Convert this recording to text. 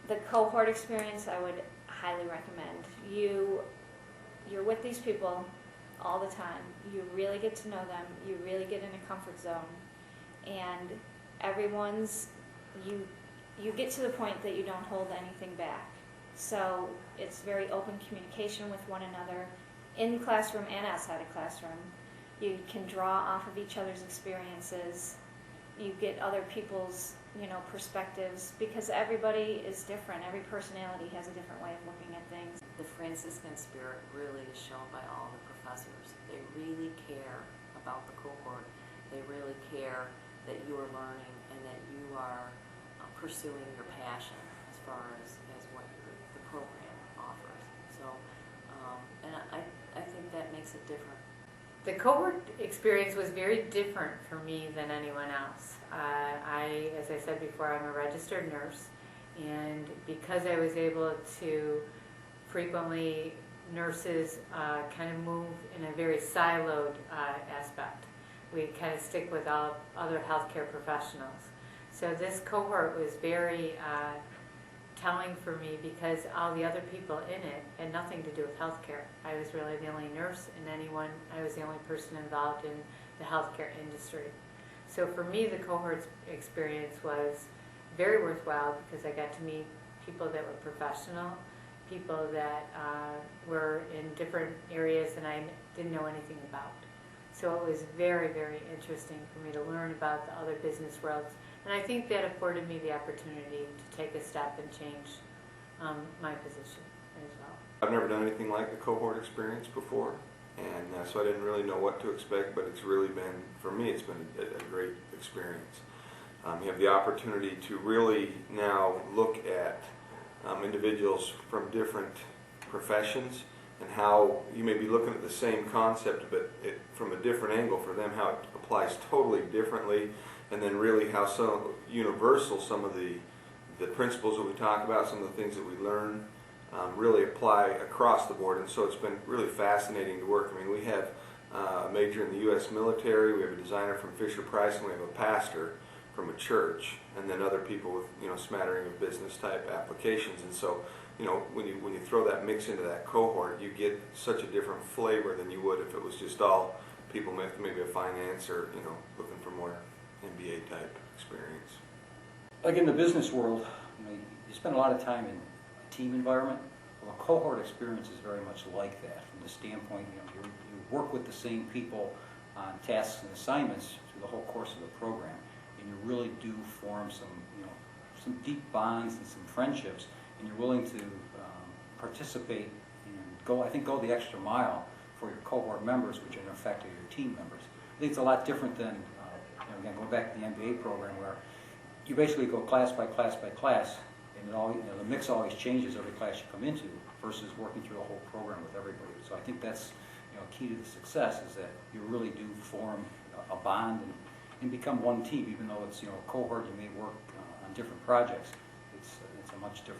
The cohort experience I would highly recommend. You're with these people all the time. You really get to know them. You really get in a comfort zone. And you get to the point that you don't hold anything back. So it's very open communication with one another in the classroom and outside of classroom. You can draw off of each other's experiences. You get other people's, perspectives, because everybody is different. Every personality has a different way of looking at things. The Franciscan spirit really is shown by all the professors. They really care about the cohort. They really care that you are learning and that you are pursuing your passion as far as what the program offers. So, and I think that makes it different. The cohort experience was very different for me than anyone else. As I said before, I'm a registered nurse, and because I was able to frequently, nurses kind of move in a very siloed aspect. We kind of stick with all other healthcare professionals. So this cohort was very telling for me because all the other people in it had nothing to do with healthcare. I was really the only nurse I was the only person involved in the healthcare industry. So for me, the cohort experience was very worthwhile because I got to meet people that were professional, people that were in different areas that I didn't know anything about. So it was very, very interesting for me to learn about the other business worlds. And I think that afforded me the opportunity to take a step and change my position as well. I've never done anything like the cohort experience before, and so I didn't really know what to expect, but it's really been, for me, it's been a great experience. You have the opportunity to really now look at individuals from different professions and how you may be looking at the same concept, but from a different angle for them, how it applies totally differently, and then really how universal some of the principles that we talk about, some of the things that we learn, really apply across the board. And so it's been really fascinating to work. I mean, we have a major in the U.S. military, we have a designer from Fisher-Price, and we have a pastor from a church, and then other people with smattering of business type applications. And so when you throw that mix into that cohort, you get such a different flavor than you would if it was just all people with maybe a finance or looking for more MBA type experience. Like in the business world, you spend a lot of time in a team environment. Well, a cohort experience is very much like that from the standpoint, you work with the same people on tasks and assignments through the whole course of the program, and you really do form some deep bonds and some friendships, and you're willing to participate and go the extra mile for your cohort members, which in effect are your team members. I think it's a lot different than again, going back to the MBA program where you basically go class by class by class, and the mix always changes every class you come into versus working through a whole program with everybody. So I think that's key to the success is that you really do form a bond and become one team, even though it's a cohort. You may work on different projects. It's a much different